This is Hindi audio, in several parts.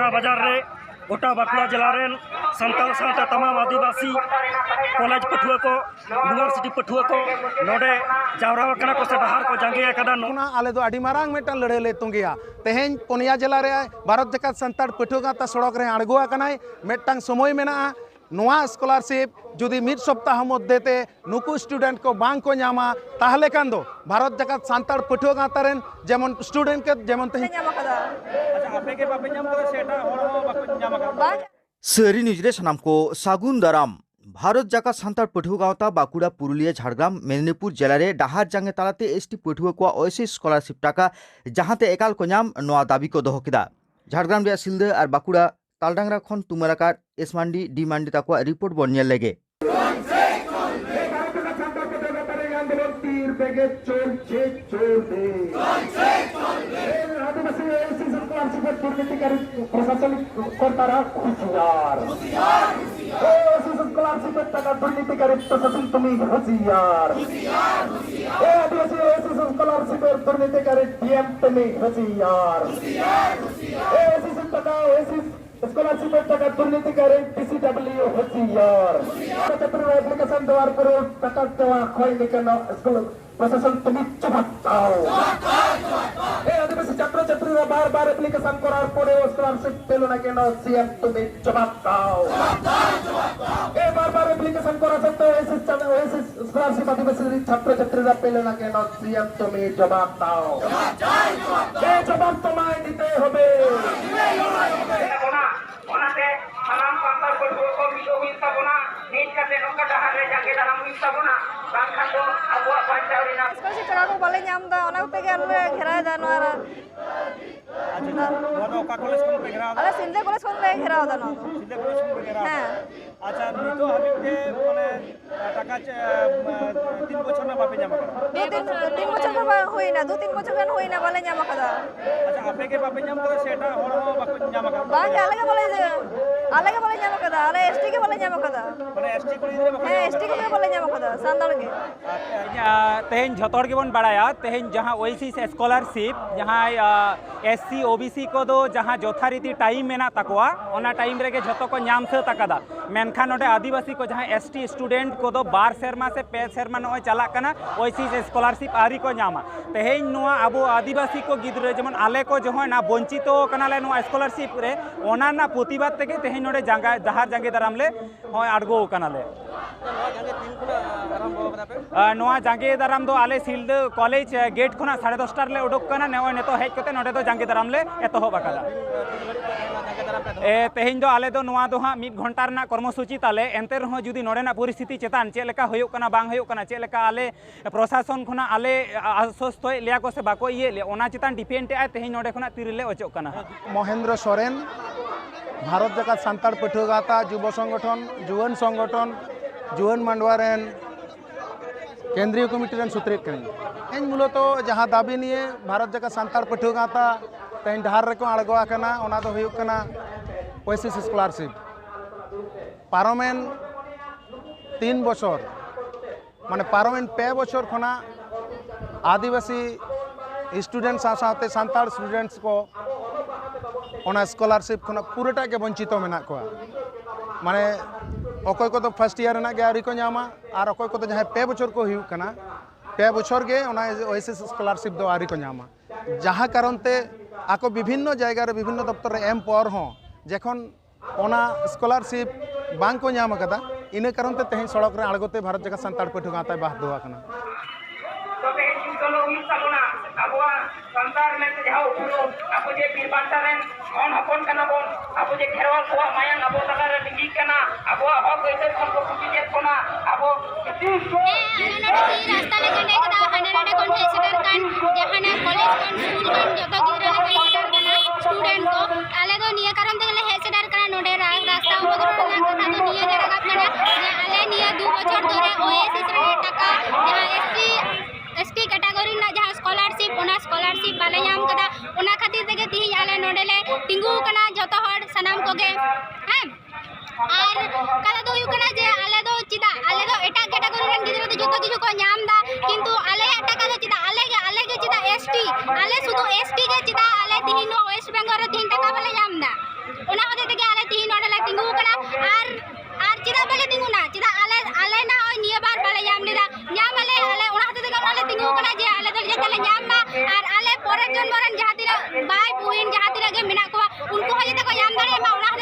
थाना बाजार रे गोटा बांकुड़ा जिला रेन संताल साथ तमाम आदिवासी कॉलेज पठुआ को यूनिवर्सिटी पठुआ को नोडे जावरा कना को से बाहर को जंगे कदा नोना आले दो अडी मारांग मेटन लड़े ले तुंगिया तेहेन पुनिया जिला रे भारत जकात संताड़ पठुआ गाता सड़क रे अड़गुआ कनाय मेटटांग समय मेना नोआ स्कॉलरशिप जुदी मिड सप्ताह मध्यते नुकु स्टूडेंट को बांग को नामा ताहले कान दो भारत जकात संताड़ पठुआ गाता रेन जेमन स्टूडेंट के जेमन तेहेन अच्छा आपे के बापे नाम तो सेटा होर हो बापे नाम का सरी निजरे सनाम को सागुन दाराम भारत जाका सान्ताड़ पठुआ गावता बांकुड़ा पुरुलिया झाड़ग्राम मेदिनीपुर जिले रे डाहार जांगे तालाते एसटी पठुआ को ओएसिस स्कॉलरशिप टाका जहाते एकाल को नाम नोआ दाबी को दोहो केदा झाड़ग्राम रे सिलदे और बांकुड़ा तालडांगरा खन तुमराकार एस मांडी डी मांडी ताको रिपोर्ट बन नेल लेगे स्कॉलरशिप टाका दुर्नीति करें पीसीडब्ल्यू होशियार एप्लीकेशन द्वार पर टाका देवा खोई निकनो स्कूल प्रशासन तुम चमकाओ ए आदिवासी छात्र छात्री बार बार एप्लीकेशन करार परे स्कॉलरशिप पेलो ना केनो सीएम तुम चमकाओ ए बार बार एप्लीकेशन करा सकते हो ऐसे स्कॉलरशिप आदिवासी छात्र छात्री पेलो ना केनो सीएम तुम चमकाओ ए जवाब तुम्हें दिते होबे स्कॉलरशिप टाका को बाले नाम दा ओना पे के घेरा दा नोरा अच्छा वो तो का कॉलेज को घेरा अरे सिंधे कॉलेज को घेरा दा नो सिंधे कॉलेज को घेरा हां अच्छा नितो हाबिब के माने टाका 3 বছর না বাপে নাম का 3 বছর का होई ना 2-3 বছর का होई ना बाले नाम का अच्छा आपे के बापे नाम तो सेटा होर हो बापे नाम का बांग अलग बाले नाम का अरे एसटी के बाले नाम का माने एसटी को इधर हां एसटी के बाले नाम का सांदड़ के तेहन झतोड़ के बन बड़ाया तेहन जहाँ ओएसिस स्कॉलरशिप जहाँ एससी ओबीसी को दो जहाँ यथारीति टाइम मेना तकवा ओना टाइम रे झतो को नाम से तकदा मेनखान नोडे आदिवासी को जहाँ एसटी स्टूडेंट को दो 12 सेरमा से 5 सेरमा नोय चला कना ओएसिस स्कॉलरशिप आरी को नामा तेहन नोआ अबो आदिवासी को गिद्रे जेमन आले को जो ना वंचितो कनाले नोआ स्कॉलरशिप रे ओना ना प्रतिबाद तेगे तेहन नोडे जांगा जहार जांगे दाराम ले होय अड़गो कनाले नोआ जांगे दाराम दो आले सिल्द कॉलेज गेट खुना 10:30 ले उडुक कना नेओ नेतो हेज कते नोडे दो जांगे दाराम ले एतोहब आकादा तेहन दो आले दो नोआ दो हाँ 1 घंटा रना कर्मसूची ताले एंते रहो जुदी नोडेना परिस्थिति चेतान चेलेका होयो कना बांग होयो कना चेलेका आले प्रशासन खुना आले आश्वस्त लिया को से बाको ये ले ओना चेतान डिपेंड आय तेहन नोडे खुना तिरले ओचो कना महेंद्र सोरेन भारत जकात सान्ताड़ पठुआ गाता युव संगठन जुवन मांडवा रेन केंद्रीय कमिटी रेन सुत्रेत कनी इन मूलत जहाँ दाबी निये भारत जकात सान्ताड़ पठुआ गाता तेहन डहार रेको अड़गोआ कना ओना दो हुयुग कना ओएसिस स्कॉलरशिप पारमेन 3 बछर माने पारमेन 2 बछर खना आदिवासी स्टूडेंट साथे सान्ताड़ स्टूडेंट्स को ओना स्कॉलरशिप खना पूराटा के वंचित मेना को माने अकोय को तो फर्स्ट ईयर ना आरी को नामा और अकोय को तो जहाँ 2 बछर को हुयुग कना 2 बछर के ओना ओएसिस स्कॉलरशिप दो आरी को नामा जहाँ कारण ते आको विभिन्न जगह रे विभिन्न दफ्तर रे एम पर हो जखन ओना स्कॉलरशिप बांग को नाम कदा इन कारण ते तेहन सड़क रे अड़गोते भारत जगह सान्ताड़ पठुआ गाता बाह दोआ कना तो तेहन चिंतलो हुई सबना अबवा संसार में जहाँ उठलो आपो जे पीर बांटारेन कौन हपन कना बोन आपो जे घेरवाल को मायंग आपो तका रे डिगी कना आपो हक कइते कोन को कुटी जे कोना आपो रास्ता ले गने कदा हने रने कोन सेटर कान जहाना कॉलेज कान स्कूल कान जतो गिरा ले सेटर कना स्टूडेंट को आले दो निया कारण ते ले सेटर कना नोडे रास्ता उपद्रव ना कथा तो निया ले रखा कना जे आले निया 2 बछर धरे ओएसिस रे टाका जहां एसटी कैटेगरी ना जहां स्कॉलरशिप ओना स्कॉलरशिप बाले नाम कदा ओना खातिर तेगे तिहि आले नोडे ले टिंगू कना जतो हर सनाम कोगे हैं और कदा दो यु कना जे आले दो चिदा आले दो एटा कैटेगरी रन गिदरा तो जतो किछु को नाम दा किंतु आले टाका दो चिदा आले के चिदा एसटी आले सुदु एसटी के चिदा आले तिहि नो वेस्ट बेंगल रे 3 टाका बाले नाम दा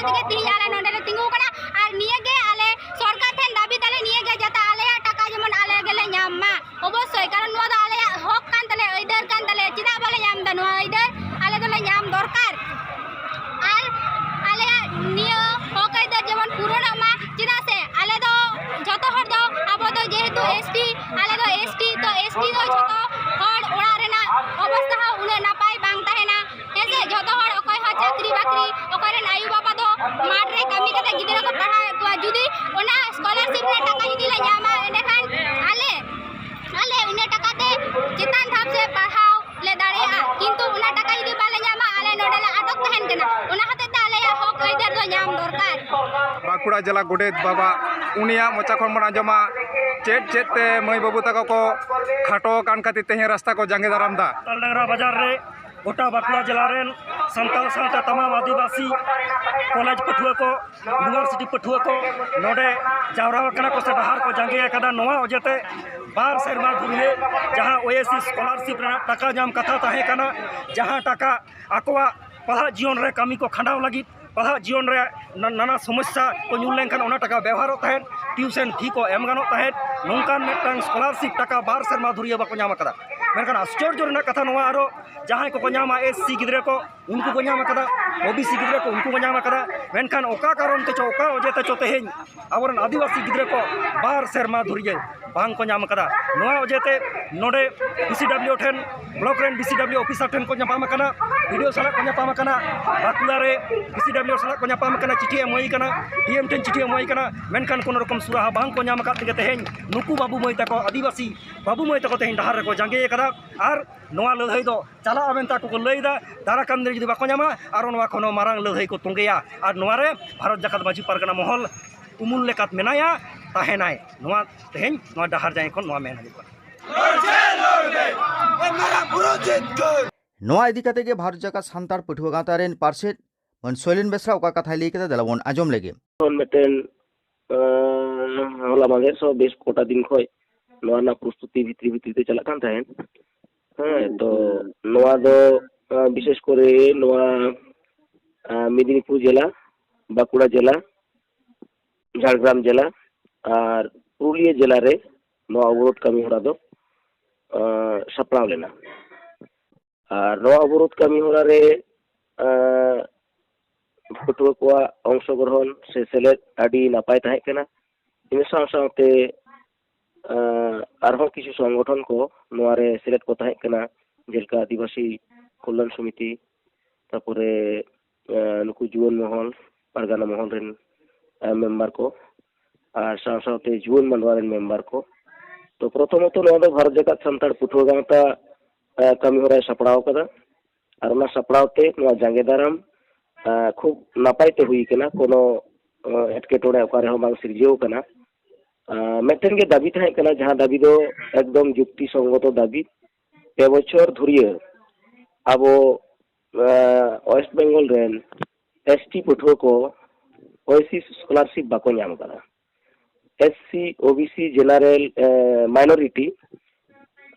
ᱛᱮᱜᱮ ᱛᱤᱦᱤᱧ ᱟᱞᱮ ᱱᱚᱰᱮ ᱞᱮ ᱛᱤᱸᱜᱩ ᱠᱟᱱᱟ ᱟᱨ ᱱᱤᱭᱟᱹᱜᱮ ᱟᱞᱮ ᱥᱚᱨᱠᱟর ᱴᱷᱮᱱ ᱫᱟᱵᱤ ᱛᱟᱞᱮ ᱱᱤᱭᱟᱹᱜᱮ ᱡᱟᱛᱮ ᱟᱞᱮᱭᱟᱜ ᱴᱟᱠᱟ ᱡᱮᱢᱚᱱ ᱟᱞᱮ ᱜᱮᱞᱮ ᱧᱟᱢ ᱢᱟ ᱚᱵᱚᱥᱥᱳᱭ ᱠᱟᱨᱚᱱ ᱱᱚᱣᱟ ᱫᱚ ᱟᱞᱮᱭᱟᱜ ᱦᱚᱠ ᱠᱟᱱ ᱛᱟᱞᱮ ᱟᱹᱭᱫᱟᱹᱨ ᱠᱟᱱ ᱛᱟᱞᱮ ᱪᱮᱫᱟᱜ ᱵᱟᱞᱮ ᱧᱟᱢ ᱮᱫᱟ ᱱᱚᱣᱟ ᱟᱹᱭᱫᱟᱹᱨ ᱟᱞᱮ ᱫᱚᱞᱮ ᱧᱟᱢ ᱫᱚᱨᱠᱟর ᱟᱨ ᱟᱞᱮᱭᱟᱜ ᱱᱤᱭᱟᱹ ᱦᱚᱠ ᱟᱹᱭᱫᱟᱹᱨ ᱡᱮᱢᱚᱱ ᱯᱩᱨᱚᱱᱚᱜ ᱢᱟ ᱪᱮᱫᱟᱜ ᱥᱮ ᱟᱞᱮ ᱫᱚ ᱡᱚᱛᱚ ᱦᱚᱲ ᱫᱚ ᱟᱵᱚ ᱫᱚ ᱡᱮᱦᱮᱛु ᱮᱥᱴᱤ ᱟᱞᱮ ᱫᱚ ᱮᱥᱴᱤ ᱛᱚ ᱮᱥᱴᱤ ᱫᱚ ᱡᱚᱛᱚ ᱦᱚᱲ ᱚᱲᱟᱜ ᱨᱮᱱᱟᱜ ᱚᱵᱚᱥᱛᱟ ᱦᱚᱸ ᱩᱱᱟᱹᱜ ᱱᱟᱯᱟᱭ ᱵᱟᱝ ᱛᱟᱦᱮᱱᱟ ᱦᱮᱸᱥᱮ ᱡᱚᱛᱚ ᱦᱚᱲ ᱚᱠᱚᱭ ᱦᱚᱸ ᱪᱟᱹᱠᱨᱤ ᱵᱟᱹᱠᱨᱤ ᱚᱠᱚᱭ ᱨᱮᱱ ᱟᱭᱩ ᱵᱟᱵᱟ ᱫᱚ ᱢᱟᱴ ᱨᱮ ᱠᱟᱹᱢᱤ ᱠᱟᱛᱮ ᱜᱤᱫᱽᱨᱟᱹ ᱠᱚ ᱯᱟᱲᱦᱟᱣᱮᱫ ᱠᱚᱣᱟ ᱡᱩᱫᱤ ᱚᱱᱟ ᱥᱠᱚᱞᱟᱨᱥᱤᱯ ᱨᱮᱱᱟᱜ ᱴᱟᱠᱟ ᱡᱩᱫᱤ ᱞᱮ ᱧᱟᱢᱟ ᱮᱸᱰᱮᱠᱷᱟᱱ ᱟᱞᱮ ᱤᱱᱟᱹ ᱴᱟᱠᱟᱛᱮ ᱪᱮᱛᱟᱱ ᱫᱷᱟᱯ ᱥᱮ ᱯᱟᱲᱦᱟᱣ ᱞᱮ ᱫᱟᱲᱮᱭᱟᱜᱼᱟ ᱠᱤᱱᱛᱩ ᱚᱱᱟ ᱴᱟᱠᱟ ᱡᱩᱫᱤ ᱵᱟᱞᱮ ᱧᱟᱢᱟ ᱟᱞᱮ ᱱᱚᱰᱮ ᱞᱮ ᱟᱴᱚᱠ ᱛᱟᱦᱮᱱ ᱠᱟᱱᱟ ᱚᱱᱟ ᱦᱚᱛᱮᱡ ᱛᱮ ᱟᱞᱮᱭᱟᱜ ᱦᱚᱠ ᱟᱹᱭᱫᱟᱹᱨ ᱫᱚ ᱧᱟᱢ ᱫᱚᱨᱠᱟর बांकुड़ा जिला गोडेत बाबा उनिया मोचा खन बन आंजमा चेत चेत ते मई बाबू तको को खाटो कान खातिर तेहे रास्ता को जांगे दाराम दा तालडांगरा बाजार रे गोटा बांकुड़ा जिला रेन संताल सावते तमाम आदिवासी कॉलेज पठुआ को यूनिवर्सिटी पठुआ को नोडे जावरा कना को से डहार को जांगे कदा नोआ ओजेते बार सेरमा धुरिए जहां ओएसिस स्कॉलरशिप रे टाका जाम कथा ताहे कना जहां टाका आकोआ पढ़ा जीवन रे कमी को खंडाव लगी पढ़ा जीवन रे नाना समस्या को ᱧᱩ ᱞᱮᱱᱠᱷᱟन ᱚᱱᱟ ᱴᱟᱠᱟ ᱵᱮᱣᱦᱟᱨᱚᱜ ᱛᱟᱦᱮᱸᱫ ᱴᱤউᱥᱚᱱ ᱯᱷᱤ ᱠᱚ ᱮᱢ ᱜᱟᱱᱚᱜ ᱛᱟᱦᱮᱸᱫ ᱱᱚᱝᱠᱟᱱ ᱢᱤᱫᱴᱟᱝ ᱥᱠᱚᱞᱟᱨᱥᱤᱯ ᱴᱟᱠᱟ ᱵᱟᱨ ᱥᱮᱨᱢᱟ ᱫᱷᱩᱨᱤᱭᱟᱹ ᱵᱟᱠᱚ ᱧᱟᱢ ᱟᱠᱟᱫᱟ ᱢᱮᱱᱠᱷᱟन ᱟশ্চর্য ᱨᱮᱱᱟᱜ ᱠᱟᱛᱷᱟ ᱱᱚᱣᱟ ᱟᱨᱚ ᱡᱟᱦᱟᱸᱭ ᱠᱚᱠᱚ ᱧᱟᱢᱟ एससी ᱜᱤᱫᱽᱨᱟᱹ ko उनको को ᱧᱟᱢ ᱟᱠᱟᱫᱟ ओबीसी ᱜᱤᱫᱽᱨᱟᱹ ko उनको को ᱧᱟᱢ ᱟᱠᱟᱫᱟ ᱢᱮᱱᱠᱷᱟन ᱚᱠᱟ ᱠᱟᱨᱚᱱ ᱛᱮᱪᱚ ᱚᱠᱟ ᱚᱡᱮ ᱛᱮᱪᱚ ᱛᱮᱦᱮᱧ ᱟᱵᱚᱨᱮᱱ ᱟᱹᱫᱤᱵᱟᱹᱥᱤ ᱜᱤᱫᱽᱨᱟᱹ ko ᱵᱟᱨ ᱥᱮᱨᱢᱟ ᱫᱷᱩᱨᱤᱭᱟᱹ ᱵᱟᱝ ko ᱧᱟᱢ ᱟᱠᱟᱫᱟ ᱱᱚᱣᱟ ᱚᱡᱮᱛᱮ ᱱᱚᱰᱮ BCW ᱴᱷᱮᱱ ᱵᱞᱚᱠ ᱨᱮᱱ BCW ᱚᱯᱷᱤᱥᱟᱨ ᱴᱷᱮᱱ ᱠᱚ ᱧᱟᱯᱟᱢ ᱟᱠᱟᱱᱟ ᱵᱤᱰᱤଓ ᱥᱟᱞᱟᱜ ᱠᱚ ᱧᱟᱯᱟᱢ ᱟᱠᱟᱱᱟ ᱵᱟᱸᱠᱩᱲᱟ ᱨᱮ BCW ᱥᱟᱞᱟᱜ ᱠᱚ ᱧᱟᱯᱟᱢ ᱟᱠᱟᱱᱟ चिट्ठी एम हुई कना डीएम टेन चिट्ठी एम हुई कना मेनखान कोनो रकम सुराहा बांग को ᱧᱟᱢ ᱟᱠᱟᱫ ᱛᱮᱜᱮ ᱛᱮᱦᱮᱧ ᱱᱩᱠᱩ ᱵᱟᱹᱵᱩ ᱢᱟᱹᱭ ᱛᱟᱠᱚ ᱟᱹᱫᱤᱵᱟᱹᱥᱤ ᱵᱟᱹᱵᱩ ᱢᱟᱹᱭ ᱛᱟᱠᱚ ᱛᱮᱦᱮᱧ ᱰᱟᱦᱟᱨ ᱨᱮᱠᱚ ᱡᱟᱸᱜᱮ ᱟᱠᱟᱫᱟ ᱟᱨ ᱱᱚᱣᱟ ᱞᱟᱹᱲᱦᱟᱹᱭ ᱫᱚ ᱪᱟᱞᱟᱜᱼᱟ ᱢᱮᱱᱛᱮ ᱟᱠᱚ ᱠᱚ ᱞᱟᱹᱭᱫᱟ ᱫᱟᱨᱟᱠᱟᱱ ᱫᱤᱱ ᱡᱩᱫᱤ ᱵᱟᱠᱚ ᱧᱟᱢᱟ ᱟᱨ ᱱᱚᱣᱟ ᱠᱷᱚᱱ ᱦᱚᱸ ᱢᱟᱨᱟᱝ ᱞᱟᱹᱲᱦᱟᱹᱭ ᱠᱚ ᱛᱚᱸᱜᱮᱭᱟ ᱟᱨ ᱱᱚᱣᱟ ᱨᱮ ᱵᱷᱟᱨᱚᱛ ᱡᱟᱠᱟᱛ ᱢᱟᱹᱡᱷᱤ ᱯᱟᱨᱜᱟᱱᱟ ᱢᱚᱦᱚᱞ ᱩᱢᱩᱞ ᱞᱮᱠᱟᱛ ᱢᱮᱱᱟᱭᱟ ᱛᱟᱦᱮᱱᱟᱭ ᱱᱚᱣᱟ ᱛᱮᱦᱮᱧ ᱱᱚᱣᱟ ᱰᱟᱦᱟᱨ ᱡᱟᱸᱜᱮ ᱠᱷᱚᱱ ᱱᱚᱣᱟ ᱢᱮᱱ ᱦᱩᱭᱩᱜ ᱠᱟᱱᱟ नोआ इदी कते गे भारत जाका सान्तार पठुआ गाता रेन पार्सेट मन सोलिन बेसरा ओका कथा लई केदा दलाबन आजम लेगे मिटेन होला मागे सो बेस कोटा दिन खय नोआ ना प्रस्तुति भित्री ते चला कान थाहेन तो नोआ दो विशेष करे नोआ मेदिनीपुर जिला बांकुड़ा जिला झारग्राम जिला और पुरुलिया जिला रे नोआ अवरोध कमी होरा दो सप्लाव लेना और नोआ अवरोध कमी होरा रे पटुआ को अंशग्रहण से सेलेद आदि नापाय ताहे केना इन साथे आरहों किछु संगठन को नोआ रे सेलेद को ताहे केना जेलका आदिवासी कल्याण समिति तारपरे नुकु जुवन महल पारगाना महल रेन मेम्बर को और साथे जुवन मांडवा रेन मेम्बर को तो प्रथमत नोआ दो भारत जाकात सान्ताड़ पटुआ गावता कमी होरा सपड़ाव कदा और ना सपड़ावते नोआ जांगे दाराम खूब नापायते हुई कना कोनो एटकेटोड़े ओकारे हो बांग सिरजेव कना मेटेन के दाबी थाहे कना जहां दाबी दो एकदम जुक्ति संगत दाबी 2 बछर धुरिया अब वेस्ट बेंगल रेन एसटी पठुआ को ओएसिस स्कॉलरशिप बाको ᱧᱟᱢ करा एससी ओबीसी जनरल माइनॉरिटी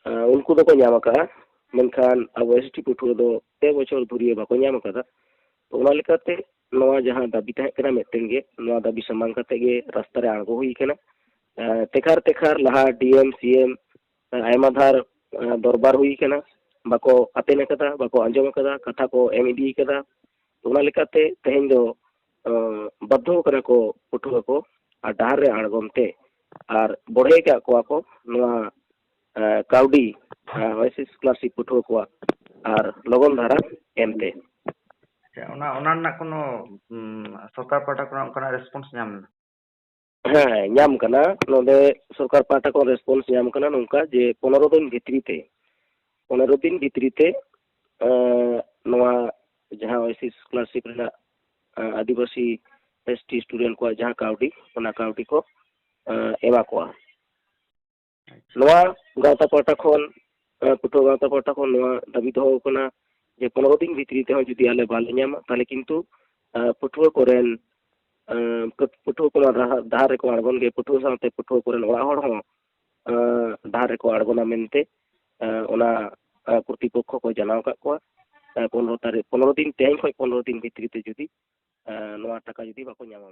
उनको दो को ᱧᱟᱢ करा मेनखान अब एसटी पठुआ दो 2 बछर धुरिया बाको ᱧᱟᱢ करा तो उना लेकाते नोआ जहां दाबी ताहे कना मेटेन गे नोआ दाबी समान कते गे रास्ता रे आंगो हुई कना तेखार लहा डीएम सीएम आयमा धार दरबार हुई कना बाको अतेन कदा बाको अंजम कदा कथा को एम इडी कदा तो उना लेकाते तेहेन दो बद्ध कना को पठुआ को और डाहर रे आंगोमते और बढ़े का को नोआ काउडी ओएसिस स्कॉलरशिप पठुआ को और लगन धारा एमते सरकार पाटा को रेस्पॉन्स ᱧᱟᱢ ᱠᱟᱱᱟ ᱱᱚᱰᱮ ᱥᱚᱨᱠᱟᱨ ᱯᱟᱦᱴᱟ ᱠᱷᱚᱱ ᱨᱮᱥᱯᱚᱱᱥ ᱧᱟᱢ ᱠᱟᱱᱟ ᱱᱚᱝᱠᱟ ᱡᱮ 15 ᱫᱤᱱ ᱵᱷᱤᱛᱨᱤ ᱛᱮ ᱱᱚᱣᱟ ᱡᱟᱦᱟᱸ ओएसिस स्कॉलरशिप ᱨᱮᱱᱟᱜ आदिवासी एसटी स्टूडेंट को जहां काउडी ओना काउडी को एमा को नोआ गावता पाहटा खन पटुआ गावता पाहटा खन नोआ दाबी दो कना जे 15 दिन भीतरी ते जुदी आले बाले ᱧᱟᱢᱟ ताले किंतु पटुआ कोरेन पटुआ को डाहार रे को आड़गोन गे पटुआ साथे पटुआ कोरेन ओड़ा हड़ हो डाहार रे को आड़गोना मेनते ओना प्रतिपक्ष को जनाव का को 15 दिन तेज 15 दिन भीतरी ते जुदी नवा टाका जुदी बाको ᱧᱟᱢᱟ